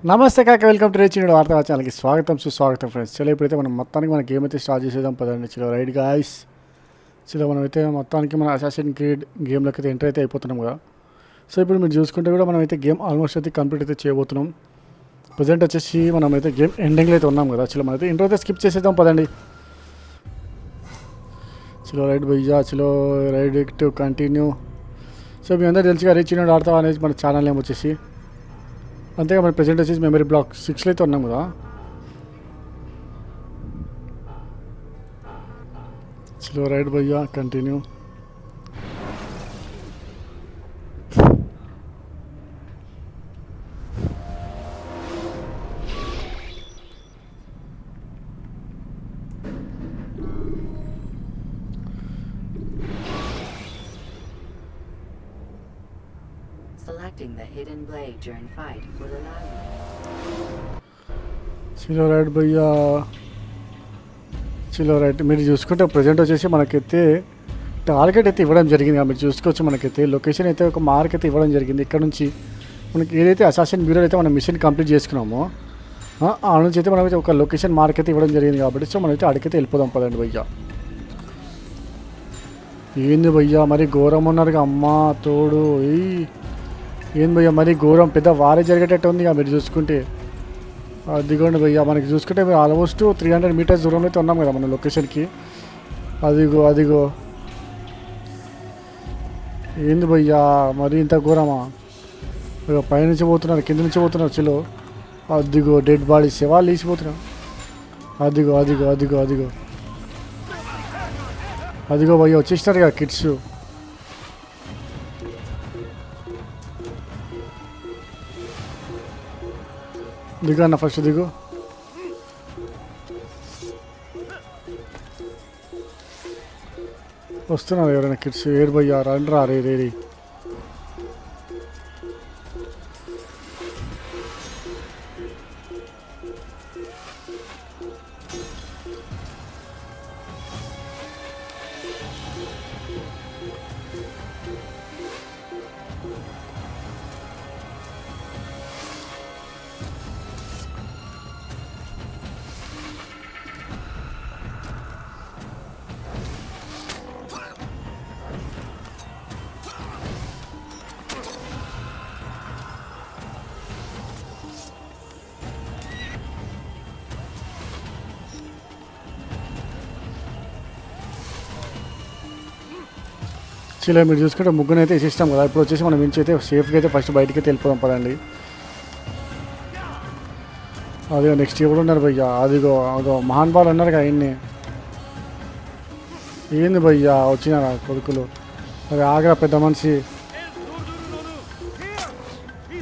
నమస్తే కాక, welcome to రేచి వార్తా ఛానల్కి స్వాగతం సుస్వాగతం ఫ్రెండ్స్. చలో ఇప్పుడైతే మనం మొత్తానికి మన గేమ్ అయితే స్టార్ట్ చేసేద్దాం పదండి. చలో రైడ్ గాయ్స్. చలో మనం అయితే మొత్తానికి మన అసాసిన్ క్రీడ్ గేమ్లోకి అయితే ఎంటర్ అయితే అయిపోతున్నాం కదా. సో ఇప్పుడు మీరు చూసుకుంటే కూడా మనం అయితే గేమ్ ఆల్మోస్ట్ అయితే కంప్లీట్ అయితే చేయబోతున్నాం. ప్రజెంట్ వచ్చేసి మనం అయితే గేమ్ ఎండింగ్లో అయితే ఉన్నాం కదా. చలో మనం అయితే ఇంట్రో అయితే స్కిప్ చేసేద్దాం పదండి. చలో రైడ్ భయ్యా, చలో రైడ్ టు కంటిన్యూ. సో మీ అందరూ తెలుసుగా రీచ్ ఆడతాం అనేది మన ఛానల్ నేమ్ వచ్చేసి. అంతేగా మన ప్రెజెంట్ వచ్చేసి మెమరీ బ్లాక్ 6లో అయితే ఉన్నాం కదా. చలో రైడ్ భయ్యా continue. Selecting the hidden blade during fight will allow you. చలో రైడ్ భయ్యా, చలో రైట్. మీరు చూసుకుంటే ప్రజెంట్ వచ్చేసి మనకైతే టార్గెట్ అయితే ఇవ్వడం జరిగింది. మీరు చూసుకోవచ్చు, మనకైతే లొకేషన్ అయితే ఒక మార్క్ అయితే ఇవ్వడం జరిగింది. ఇక్కడ నుంచి మనకి ఏదైతే అసాసిన్ బ్యూరో అయితే మనం మిషన్ కంప్లీట్ చేసుకున్నామో ఆ నుంచి అయితే మనమైతే ఒక లొకేషన్ మార్క్ అయితే ఇవ్వడం జరిగింది కాబట్టి సో మనమైతే అడిగితే వెళ్ళిపోదాం పదండి భయ్యా. ఏంది భయ్యా మరి ఘోరం ఉన్నారుగా, అమ్మ తోడు. ఏంది భయ్యా మరి ఘోరం, పెద్ద వారే జరిగేటట్టు ఉంది మీరు చూసుకుంటే. అదిగోండి భయ్యా, మనకి చూసుకుంటే మేము ఆల్మోస్ట్ 300 మీటర్స్ దూరంలో అయితే ఉన్నాం కదా మన లొకేషన్కి. అదిగో అదిగో. ఏంది భయ్యా మరి ఇంత ఘోరమా? పైనుంచి పోతున్నారు, కింద నుంచి పోతున్నారు. చలో అదిగో డెడ్ బాడీ శవాలు తీసిపోతున్నారు. అదిగో అదిగో అదిగో అదిగో అదిగో భయ్యా వచ్చేసినారు కదా కిడ్స్. దిగు అన్న, ఫస్ట్ దిగు. వస్తున్నారు ఎవరైనా కిడ్స్. ఏరు భయ్యా రండి రా. రే రే రే. చలో మీరు చూసుకుంటే ముగ్గురు అయితే వేసేస్తాం కదా. ఇప్పుడు వచ్చేసి మనం నుంచి అయితే సేఫ్గా అయితే ఫస్ట్ బయటికి అయితే వెళ్ళిపోదాం పదండి. అదిగో నెక్స్ట్ ఎవరు ఉన్నారు భయ్యా? అదిగో అదో మహాన్ బాలు ఉన్నారు కదా ఆయన్ని. ఏంది భయ్యా వచ్చినారా కొడుకులు? అది ఆగ్రా పెద్ద మనిషి.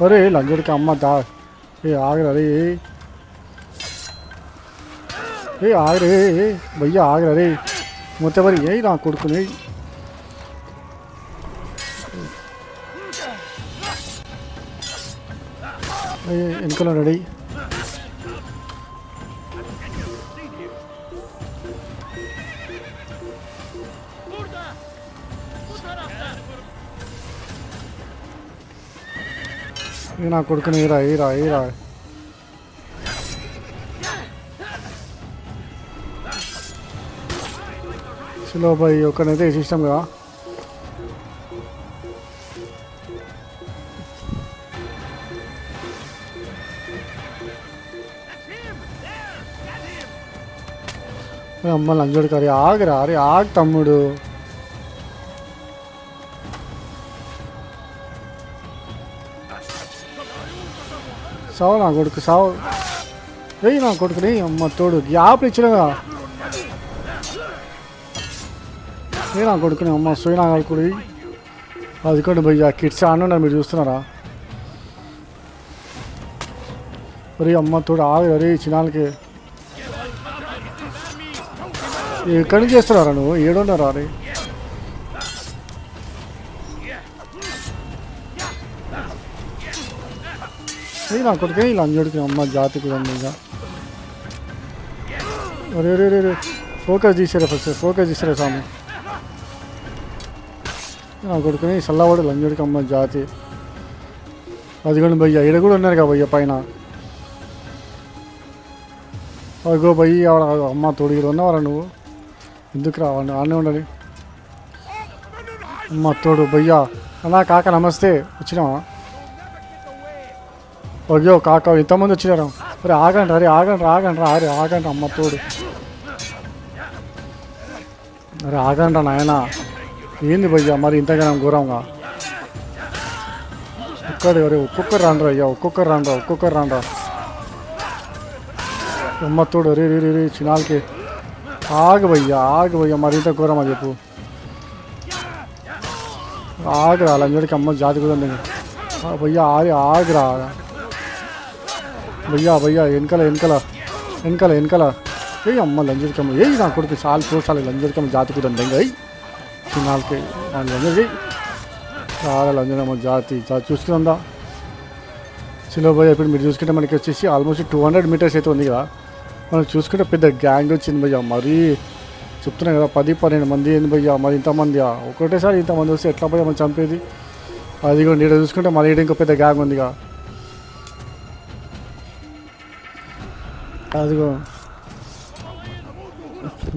అరే లంజడికి అమ్మ దా. ఆగ్రా రే. ఆగరే భయ్యా, ఆగరా రే. మొత్తం మరి నా కొడుకుని వెనుకలో రెడీ. నా కొడుకుని ఏరా ఏరా ఏరా. చలో బాయ్ ఒకనైతే వేసిస్తాం కదా. అమ్మ లంజోడు కరీ ఆగరా. అరే ఆగు తమ్ముడు. సావు నా కొడుకు సావు. నా కొడుకుని అమ్మ తోడు గ్యాప్లు ఇచ్చినగా. నా కొడుకుని అమ్మ సోయినా కొడుకుని. అదికోండి భయ్యా కిడ్స్ ఆడున్నారు మీరు చూస్తున్నారా. అరే అమ్మ తోడు ఆగు. అరే చిన్నాలకి ఎక్కడి నుంచి చేస్తున్నారా నువ్వు? ఏడున్నారా? అరే నా కొడుకే ఇలా అంజడికి అమ్మ జాతి కూడా ఇంకా. అరే రే రే రే ఫోకస్ తీసారా ఫస్ట్, ఫోకస్ తీసారా సాము. నా కొడుకుని చల్లవాడు లంజడికి అమ్మ జాతి. అదిగోండి భయ్య ఈడ కూడా ఉన్నారు కదా భయ్య పైన. అగో భయ్ అమ్మ తోడు ఉన్నావరా నువ్వు ఎందుకు రావండి ఆనే ఉండాలి అమ్మ తోడు భయ్యా అన్నా కాక నమస్తే వచ్చినావా అయ్యో కాక ఇంతమంది వచ్చినారా అరే ఆగండి ఆగండి అమ్మ తోడు అరే ఆగండి నాయన ఏంది భయ్యా మరి ఇంతగానో ఘోరంగా ఒక్కొక్కరు రాండ్రా అయ్యా ఒక్కొక్కరు రాండ్రా అమ్మ తోడు రే చిన్నాళ్ళకి ఆగు భయ్యా మరి ఇంత ఘోరమా చెప్పు ఆగురా లంజడికి అమ్మ జాతి కూడా ఉంది భయ్యా ఆగురా భయ్యా వెనకల ఏ అమ్మ లంజడికి అమ్మ ఏ నా కొడుకు చాలు లంజడికి అమ్మ జాతి కూడా ఉంది అయ్యి చిన్నాళ్ళకి లంజడి చాలా లంజడమ్మ జాతి చూసుకుందా చిలో భయ్య ఇప్పుడు మీరు చూసుకుంటే మనకి వచ్చేసి ఆల్మోస్ట్ 200 మీటర్స్ అయితే ఉంది కదా మనం చూసుకుంటే పెద్ద గ్యాంగ్ వచ్చింది భయ్యా మరీ చెప్తున్నాయి కదా 10-12 మంది ఏంది భయ్యా మరి ఇంతమంది ఒకటేసారి ఇంతమంది వస్తే ఎట్లా భయ్యా మనం చంపేది అది కూడా నీడ చూసుకుంటే మళ్ళీ ఇంకో పెద్ద గ్యాంగ్ ఉందిగా అదిగో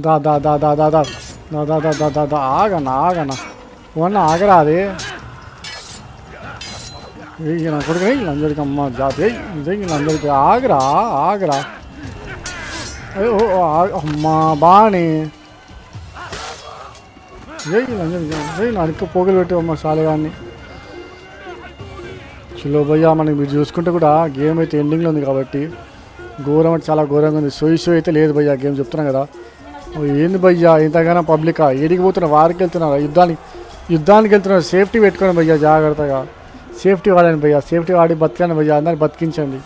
దా ఆగనా ఓన్న ఆగరా అది నా కొడుకు లంజడికి అమ్మ జాతి లంజడికి ఆగరా అయ్యో అమ్మా బాని లంజడికి నా అడుక్క పోగులు పెట్టి అమ్మ సాలేగాన్ని చిలో భయ్యా మనకి మీరు చూసుకుంటే కూడా గేమ్ అయితే ఎండింగ్లో ఉంది కాబట్టి ఘోరం అంటే చాలా ఘోరంగా ఉంది షో అయితే లేదు భయ్యా గేమ్ చెప్తున్నాం కదా ఏంది భయ్యా ఇంతగానో పబ్లికా ఏడికి పోతున్నారు వారికి వెళ్తున్నారు యుద్ధానికి వెళ్తున్నారు సేఫ్టీ పెట్టుకోండి భయ్యా జాగ్రత్తగా సేఫ్టీ వాడండి భయ్యా సేఫ్టీ వాడి బతకండి భయ్యా అందరిని బతికించండి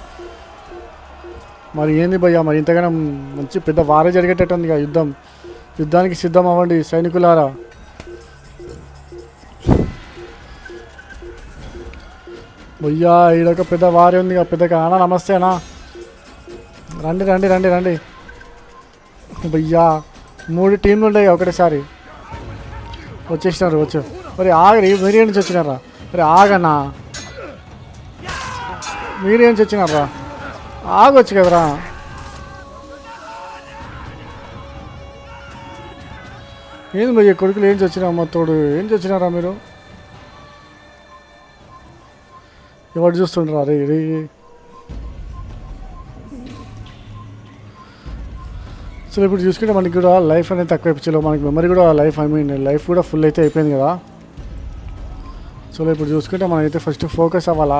మరి ఏంది భయ్యా మరి ఇంతగానో మంచి పెద్ద వారే జరిగేటట్టు ఉంది యుద్ధానికి సిద్ధం అవ్వండి సైనికులారా భయ్యా ఈడొక పెద్ద వారే ఉంది పెద్దగా అన్నా నమస్తే అన్నా రండి భయ్యా 3 టీంలు ఉన్నాయి ఒకటేసారి వచ్చేసినారు మరి ఆగరి మీరే నుంచి వచ్చినారా మరి ఆగన్నా మీరే నుంచి వచ్చినారా ఆగొచ్చు కదరా ఏంది భయ్య కొడుకులు ఏం వచ్చినా అమ్మ తోడు ఏం వచ్చినారా మీరు ఎవరు చూస్తుండ్రా రే సో ఇప్పుడు చూసుకుంటే మనకి కూడా లైఫ్ అనేది తక్కువ అయిపోయింది మనకి మెమరీ కూడా లైఫ్ కూడా ఫుల్ అయితే అయిపోయింది కదా సో ఇప్పుడు చూసుకుంటే మనం అయితే ఫస్ట్ ఫోకస్ అవ్వాలా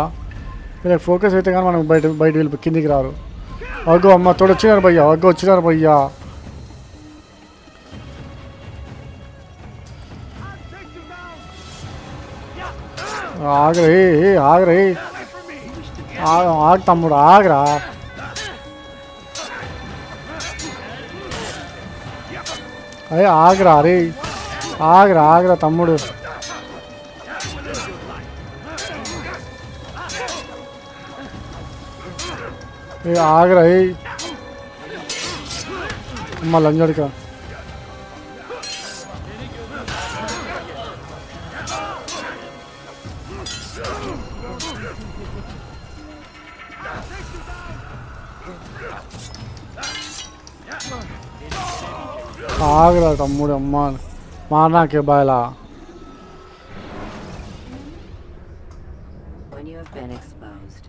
వీళ్ళకి ఫోకస్ అయితే కానీ మనం బయట వెళ్ళి కిందికి రారు అగ్గో అమ్మ తోడు వచ్చినారు భయ్యా ఆగరే ఆగ తమ్ముడు ఆగరా అరే ఆగరా తమ్ముడు ఆగరా అమ్మ లంజడిక ఆగరా తమ్ముడు అమ్మ మానాకే బాయలా When you have been exposed,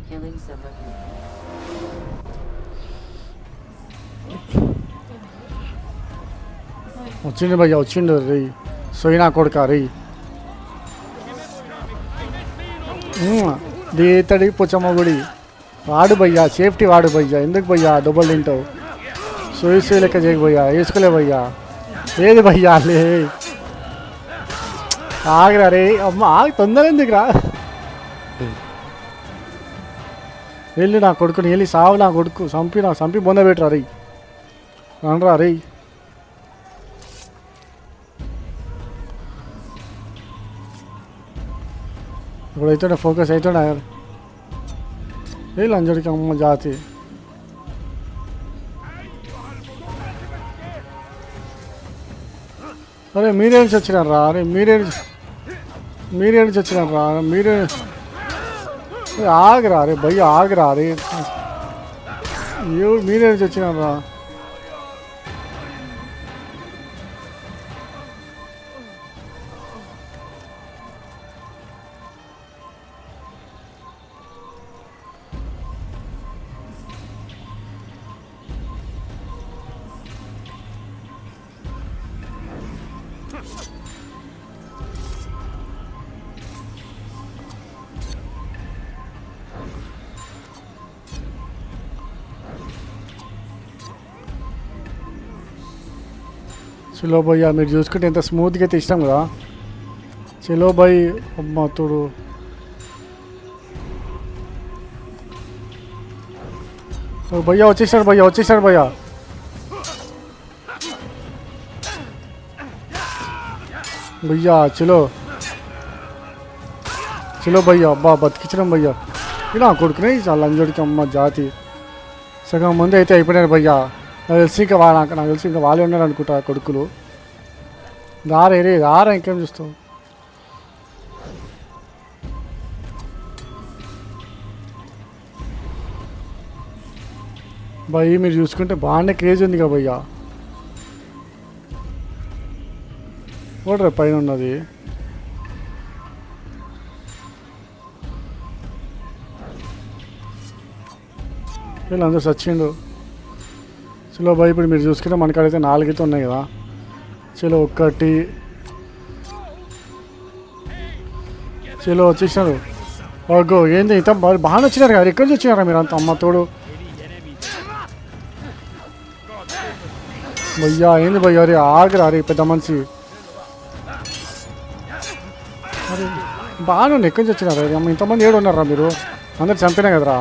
killing someone who వచ్చిండు భయ్యా రే సోయినా కొడుక రే దేతడి పొచ్చమ్మ గుడి వాడు భయ్యా సేఫ్టీ వాడు భయ్యా ఎందుకు భయ్యా డబ్బులు తింటావు సోయి లెక్క చేయకు భయ్యా వేసుకోలే భయ్యా ఏది భయ్యా లే ఆగరా రే అమ్మ ఆగి తొందర ఎందుకురా వెళ్ళి నా కొడుకుని వెళ్ళి సావు నా కొడుకు చంపి బొంద పెట్టరా రే రండ్రా రే ఇప్పుడైతే ఫోకస్ అవుతుండే ఏ లంజడికి అమ్మ జాతి అరే మీరే నుంచి వచ్చినారా మీరే నుంచి వచ్చినారా మీరే ఆగరా రే భయ్య ఆగరా రే మీరే నుంచి వచ్చినారా? చలో భయ్యా, మీరు చూసుకుంటే ఎంత స్మూత్గా అయితే ఇష్టం కదా. చలో భయ్, అమ్మ తోడు. భయ్యా వచ్చేసాడు, భయ్యా వచ్చేసాడు, భయ్యా. భయ్యా చలో చలో భయ్యా. అబ్బా బతికించడం భయ్యా. ఇలా కొడుకునే చాలా అంజడికి అమ్మ జాతి. సగం ముందు అయితే అయిపోయినారు భయ్యా. నాకు తెలిసి ఇంకా నాకు తెలిసి ఇంకా వాళ్ళే ఉన్నారు అనుకుంటా కొడుకులు. రారా ఇంకేం చూస్తావు. భయ్ మీరు చూసుకుంటే బాగానే క్రేజ్ ఉంది కదా భయ్యా. ఓడరా పైన ఉన్నది. వీళ్ళందరూ చచ్చిండు. చలో భయ్, ఇప్పుడు మీరు చూసుకుంటే మనకాడైతే 4 అయితే ఉన్నాయి కదా. చలో 1. చలో వచ్చేసినారు. ఓగో ఏంది ఇంత బాగా వచ్చినారు కదా. ఎక్కడి నుంచి వచ్చినారా మీరు అంత అమ్మ తోడు. భయ్యా ఏంది భయ్యా? అరే ఆగరా, అరే పెద్ద మనిషి. అరే బాగానే ఉంది. ఎక్కడి నుంచి వచ్చినారా? అమ్మ ఇంతమంది ఉన్నారా మీరు? అందరు చంపినా కదరా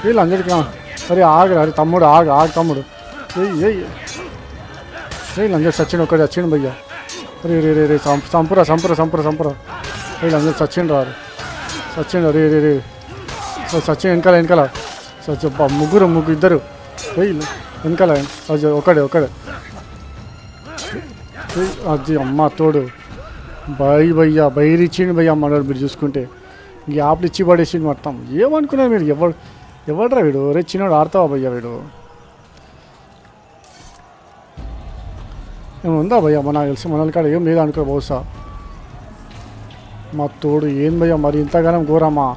వీళ్ళు అందరికీ. అరే ఆగరా, అరే తమ్ముడు ఆగు తమ్ముడు. వీళ్ళందరూ సచిన్ ఒకటి వచ్చిండు భయ్యా. రే రే రే రే సంపురా. వీళ్ళందరూ సచిన్ రారు. సచిన్ రే సచిన్ వెనకాల ముగ్గురు ఇద్దరు వెనకాల. ఒకడే అది అమ్మ తోడు. భయ్యా బయరిచ్చిండు భయ్యా మనోడు. మీరు చూసుకుంటే గ్యాప్లు ఇచ్చి పడేసిండు మొత్తం. ఏమనుకున్నారు మీరు? ఎవడరా వీడు? రే చిన్నోడు ఆడతావా భయ్యా? వీడు ఏమైనా ఉందా భయ్యా? నాకు తెలిసి మన కాడ ఏం లేదా అనుకో బహుశా. మా తోడు ఏం భయ్యా మరి ఇంతగానం ఘోరమా?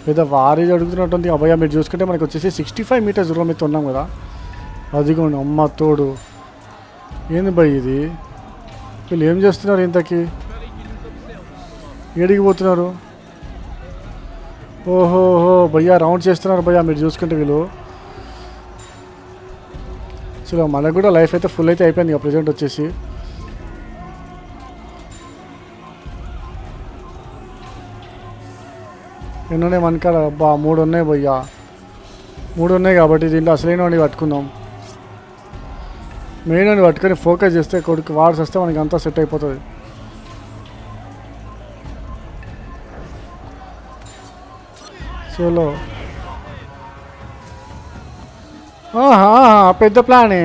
లేదా వారి అడుగుతున్నట్టుంది భయ్యా. మీరు చూసుకుంటే మనకి వచ్చేసి 65 మీటర్స్ దూరం అయితే ఉన్నాం కదా. అదిగోండి అమ్మ తోడు. ఏంది భయ్ ఇది? వీళ్ళు ఏం చేస్తున్నారు ఇంతకీ? ఏడికి పోతున్నారు? ఓహోహో భయ్యా రౌండ్ చేస్తున్నారు భయ్యా. మీరు చూసుకుంటే వీళ్ళు చలో మనకు కూడా లైఫ్ అయితే ఫుల్ అయితే అయిపోయింది ఇక ప్రజెంట్ వచ్చేసి. ఎన్నున్నాయి మనకాడ? అబ్బా 3 ఉన్నాయి భయ్యా. 3 ఉన్నాయి కాబట్టి దీంట్లో అసలైన వాడిని పట్టుకుందాం. మెయిన్ వాడిని పట్టుకొని ఫోకస్ చేస్తే కొడుకు వాడ్స్ వస్తే మనకి అంతా సెట్ అయిపోతుంది. చలో పెద్ద ప్లానే.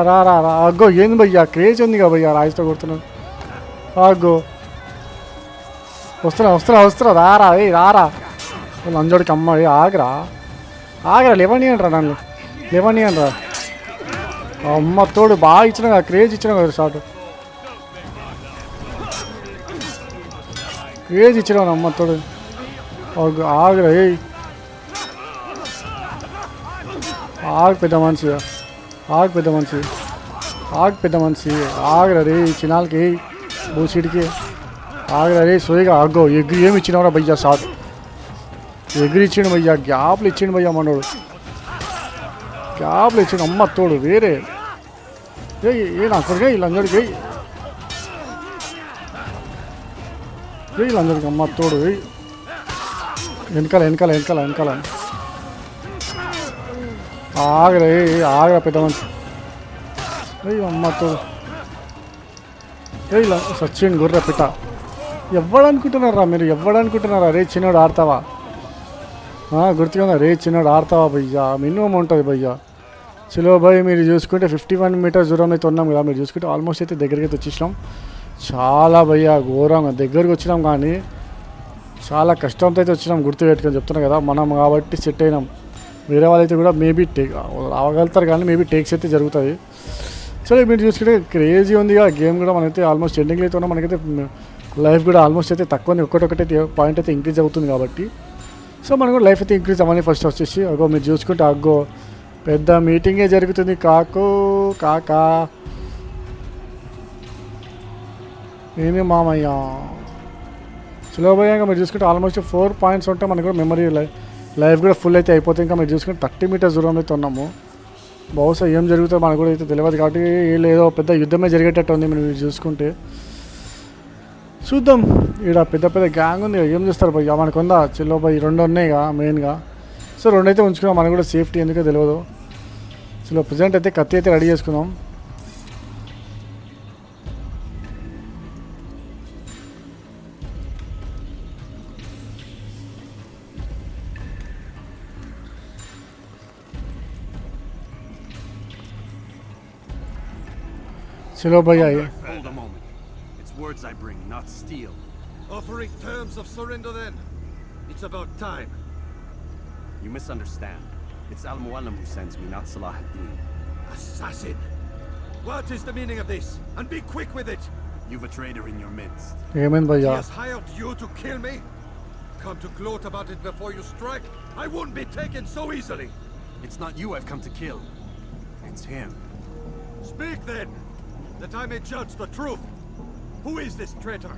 రా అగ్గో ఏంది భయ్యా? క్రేజ్ ఉంది కదా భయ్యా. రాయిస్తో కొడుతున్నాడు. అగ్గో వస్తున్నా. రారా లంజోడికి అమ్మ. ఆగరా లేవని అంటారా నన్ను? లేవని అంటారా? అమ్మ తోడు బాగా ఇచ్చిన కదా, క్రేజ్ ఇచ్చిన కదా షార్ట్. క్రేజ్ ఇచ్చిన అమ్మ తోడు. ఆగరా ఆగు పెద్ద మనిషి. ఆగరా రే చిన్నాలకి బూసిడికి. ఆగరా రే సోయిగా. ఆగో ఎగ్రి ఏమి ఇచ్చినవరా భయ్యా? షార్ట్ ఎగ్రి ఇచ్చిండు భయ్యా. గ్యాప్లు ఇచ్చిండు భయ్యా మనోడు. గ్యాప్లు ఇచ్చిండు అమ్మ తోడు. వేరే నాకు వీళ్ళందరికీ వీళ్ళందరికీ అమ్మ తోడు. వెనకాల ఆగరా పెద్ద మనిషి. అమ్మ తోడు. ఇలా సచిన్ గుర్ర పిట్ట. ఎవడనుకుంటున్నారా మీరు? ఎవడనుకుంటున్నారా? రే చిన్నోడు ఆడతావా? గుర్తుగా రే చిన్నోడు ఆడతావా భయ్యా? మినిమం ఉంటుంది భయ్యా. చలో భయ్ మీరు చూసుకుంటే 51 మీటర్స్ దూరం అయితే ఉన్నాం కదా. మీరు చూసుకుంటే ఆల్మోస్ట్ అయితే దగ్గరికి అయితే వచ్చేసినాం. చాలా భయ్యా ఘోరంగా దగ్గరికి వచ్చినాం. కానీ చాలా కష్టంతో అయితే వచ్చినాం, గుర్తు పెట్టుకొని చెప్తున్నాం కదా, మనం కాబట్టి సెట్ అయినాం. వేరే వాళ్ళైతే కూడా మేబీ రావగలుగుతారు కానీ మేబీ టేక్స్ అయితే జరుగుతుంది. సరే మీరు చూసుకుంటే క్రేజీ ఉంది ఆ గేమ్ కూడా. మనమైతే ఆల్మోస్ట్ ఎండింగ్లో అయితే ఉన్నాం. మనకైతే లైఫ్ కూడా ఆల్మోస్ట్ అయితే తక్కువ, ఒకటొకటి పాయింట్ అయితే ఇంక్రీజ్ అవుతుంది కాబట్టి సో మనకు కూడా లైఫ్ అయితే ఇంక్రీజ్ అవ్వాలి. ఫస్ట్ వచ్చేసి అగో మీరు చూసుకుంటే అగ్గో పెద్ద మీటింగే జరుగుతుంది. కాకా ఏమి మామయ్య సులభంగా మీరు చూసుకుంటే ఆల్మోస్ట్ 4 పాయింట్స్ ఉంటే మనకు కూడా మెమరీ లైఫ్ కూడా ఫుల్ అయితే అయిపోతుంది. ఇంకా మీరు చూసుకుంటే 30 మీటర్స్ దూరంలో అయితే ఉన్నాము. బహుశా ఏం జరుగుతుందో మనకు కూడా అయితే తెలియదు కాబట్టి ఏదో పెద్ద యుద్ధమే జరిగేటట్టు ఉంది. మీరు చూసుకుంటే చూద్దాం. ఇక్కడ పెద్ద పెద్ద గ్యాంగ్ ఉంది, ఏం చేస్తారు భయ్య మనకు ఉందా చిల్లో భయ్? 2 ఉన్నాయిగా మెయిన్గా. సో 2 అయితే ఉంచుకున్నాం, మనకు కూడా సేఫ్టీ ఎందుకో తెలియదు. చలో ప్రజెంట్ అయితే కత్తి అయితే రెడీ చేసుకుందాం. చలో భయ్య. Hold a moment. It's words I bring, not steel. Offering terms of surrender then? It's about time. You misunderstand. It's Al-Mualim who sends me, not Salah ad-Din. Assassin! What is the meaning of this? And be quick with it! You've a traitor in your midst. ఏమైంది He భయ్య? has hired you to kill me? Come to gloat about it before you strike? I won't be taken so easily! It's not you I've come to kill. It's him. Speak then, that I may judge the truth. Who is this traitor?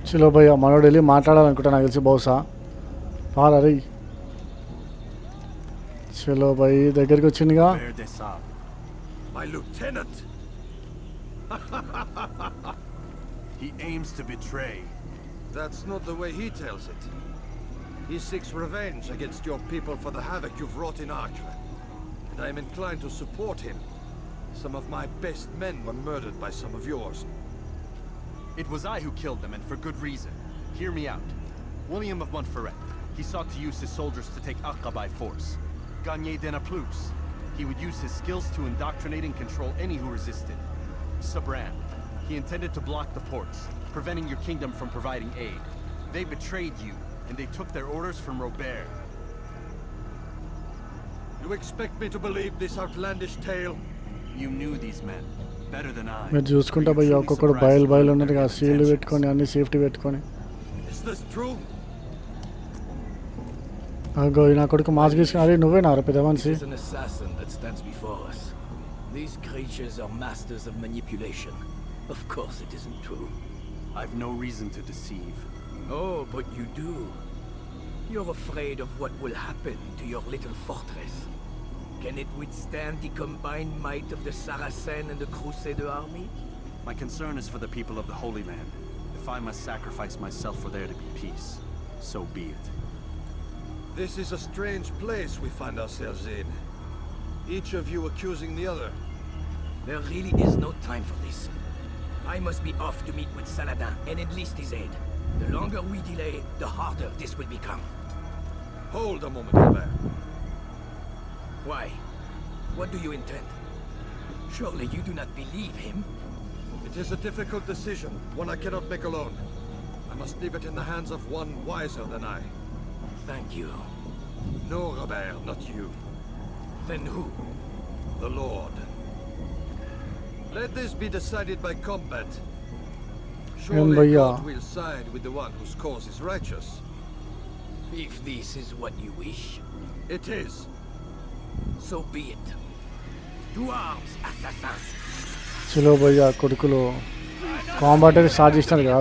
చలో భయ్య మనోడు వెళ్ళి మాట్లాడాలనుకుంటా నాకు తెలిసి బహుశా. పారీ చలో భయ్ దగ్గరికి వచ్చిందిగా. Bear Desab. My lieutenant! He aims to betray. That's not the way he tells it. He seeks revenge against your people for the havoc you've wrought in Arkla. And I am inclined to support him. Some of my best men were murdered by some of yours. It was I who killed them, and for good reason. Hear me out. William of Montferrat. He sought to use his soldiers to take Akka by force. Gagne de Naplouse. He would use his skills to indoctrinate and control any who resisted. Sabran. He intended to block the ports, preventing your kingdom from providing aid. They betrayed you, and they took their orders from Robert. You expect me to believe this outlandish tale? You knew these men better than I. మీరు చూసుకుంటా భయ్య ఒక్కొక్కడు బయలు ఉన్నది కదా, sealed పెట్టుకొని అన్ని safety పెట్టుకొని. Is this true? అగో నా కొడుకు మాస్క్ తీసుకుని, అరే నువ్వేనా పెద్ద మనిషి? It is an assassin that stands before us. These creatures are masters of manipulation. Of course it isn't true. I've no reason to deceive. Oh, but you do. You're afraid of what will happen to your little fortress. Can it withstand the combined might of the Saracen and the Crusader army? My concern is for the people of the Holy Land. If I must sacrifice myself for there to be peace, so be it. This is a strange place we find ourselves in. Each of you accusing the other. There really is no time for this. I must be off to meet with Saladin and enlist his aid. The longer we delay, the harder this will become. Hold a moment, Robert. Why? What do you intend? Surely you do not believe him? It is a difficult decision, one I cannot make alone. I must leave it in the hands of one wiser than I. Thank you. No, Robert, not you. Then who? The Lord. Let this be decided by combat. Surely Bhaiya. God will side with the one whose cause is righteous. If this is what you wish, It is. so be it. To arms, assassins! చలో భయ్య కొడుకులు combat అయితే start చేసినారు కదా.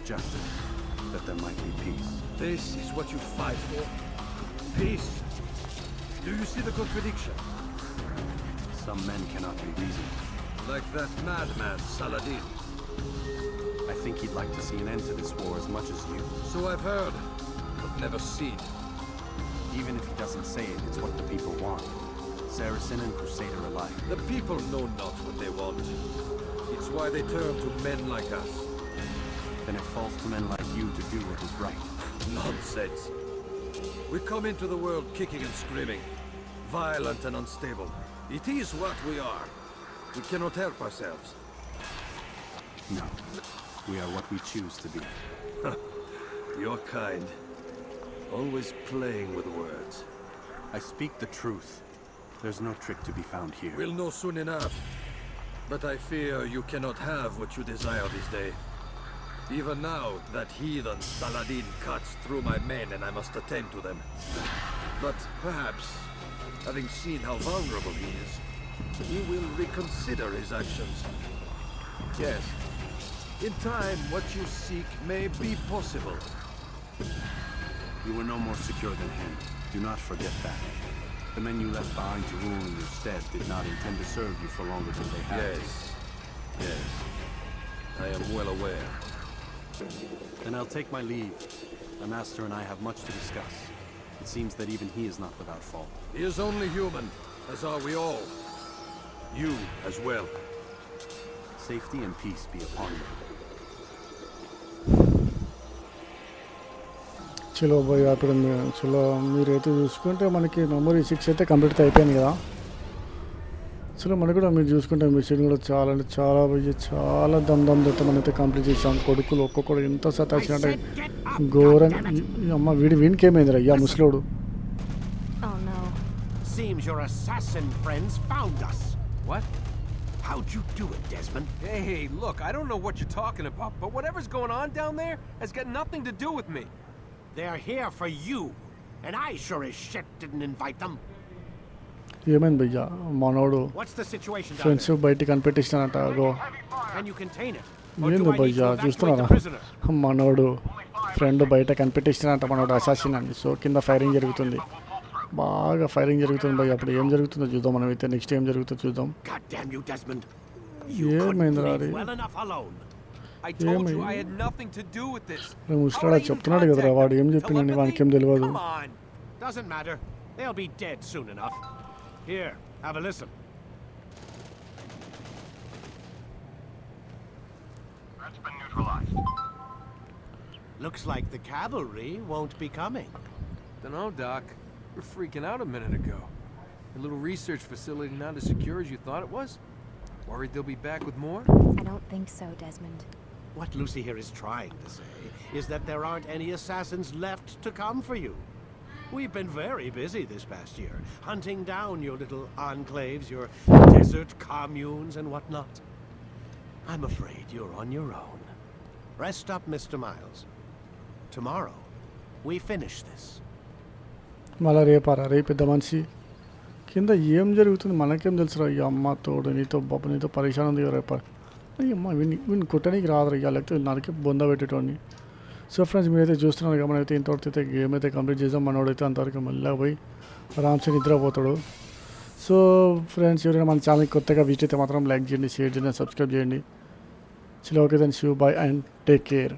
justice, that there might be peace. This is what you fight for? Peace? Do you see the contradiction? Some men cannot be reasoned. Like that madman, Saladin. I think he'd like to see an end to this war as much as you. So I've heard, but never seen. Even if he doesn't say it, it's what the people want. Saracen and Crusader alike. The people know not what they want. It's why they turn to men like us. Then it falls to men like you to do what is right. Nonsense. We come into the world kicking and screaming, violent and unstable. It is what we are. We cannot help ourselves. No. We are what we choose to be. Your kind. Always playing with words. I speak the truth. There's no trick to be found here. We'll know soon enough. But I fear you cannot have what you desire this day. Even now, that heathen Saladin cuts through my men and I must attend to them. But perhaps, having seen how vulnerable he is, he will reconsider his actions. Yes, in time, what you seek may be possible. You were no more secure than him. Do not forget that. The men you left behind to rule in your stead did not intend to serve you for longer than they had to. Yes. I am well aware. Then I'll take my leave. The Master and I have much to discuss. It seems that even he is not without fault. He is only human, as are we all. You as well. Safety and peace be upon you. చలో పోయి అప్పుడు చలో మీరైతే చూసుకుంటే మనకి memory 6 అయితే complete అయిపోయింది కదా. చలో మనకు కూడా మీరు చూసుకుంటే మిషన్ కూడా చాలా అంటే చాలా పోయి చాలా దమ్తో మనైతే కంప్లీట్ చేసాం. కొడుకులు ఒక్కొక్కడు ఎంత సతాచినట్టే ఘోరంగా. అమ్మ వీడికి ఏమైంది అయ్యా ముసలోడు. Oh no. Seems your assassin friends found us. What? How'd you do it, Desmond? Hey, look, I don't know what you're talking about, but whatever's going on down there has got nothing to do with me. They're here for you, and I sure as shit didn't invite them. ఏమైంది భయ్యా మనోడు What's the situation down friends there? బయటికి కనిపెట్టిస్తానంట. అగో Can you contain it? Or do ఏంది I need to భయ్యా evacuate చూస్తున్నారా the prisoner? మనోడు friend బయట కనిపెట్టిస్తానంట. మనోడు అసాసిన్ అండి. సో కింద ఫైరింగ్ జరుగుతుంది, బాగా ఫైరింగ్ జరుగుతుంది భయ్య. అప్పుడు ఏం జరుగుతుందో చూద్దాం మనమైతే. నెక్స్ట్ ఏం జరుగుతుందో చూద్దాం. God damn you, Desmond. Yeah, You couldn't Mahendra, leave Ari. well enough alone. I told you man. I had nothing to do with this. అరే How ముసలాడు would I even చెప్తున్నాడు కదరా, contact వాడు ఏం them? చెప్పిండని వానికి ఏం Telepathy? తెలియదు. Come on. Doesn't matter. They'll be dead soon enough. Here, have a listen. That's been neutralized. Looks like the cavalry won't be coming. Dunno, Doc. We're freaking out a minute ago. A little research facility not as secure as you thought it was? Worried they'll be back with more? I don't think so, Desmond. What Lucy here is trying to say is that there aren't any assassins left to come for you. We've been very busy this past year, hunting down your little enclaves, your desert communes and whatnot. I'm afraid you're on your own. Rest up, Mr. Miles. Tomorrow, we finish this. మళ్ళా రేపారా రేపు పెద్ద మనిషి కింద ఏం జరుగుతుంది మనకేం తెలుసురా. అయ్యా అమ్మ తోడు నీతో బాబు నీతో పరేషాన్ ఉంది కదా రేప. అమ్మ వీడిని కుట్టడానికి రాదురా అయ్యా, లేకపోతే నరికి బొంద పెట్టేటోని. సో ఫ్రెండ్స్ మీరైతే చూస్తున్నారు కదా, మనమైతే ఇంతవరకు అయితే గేమ్ అయితే కంప్లీట్ చేసాం. మనోడైతే అంతవరకు మళ్ళీ పోయి ఆరామ్సే నిద్రపోతాడు. సో ఫ్రెండ్స్ ఎవరైనా మన ఛానల్కి కొత్తగా విజిట్ అయితే మాత్రం లైక్ చేయండి, షేర్ చేయండి, సబ్స్క్రైబ్ చేయండి. చలో okay then, so bye and take care.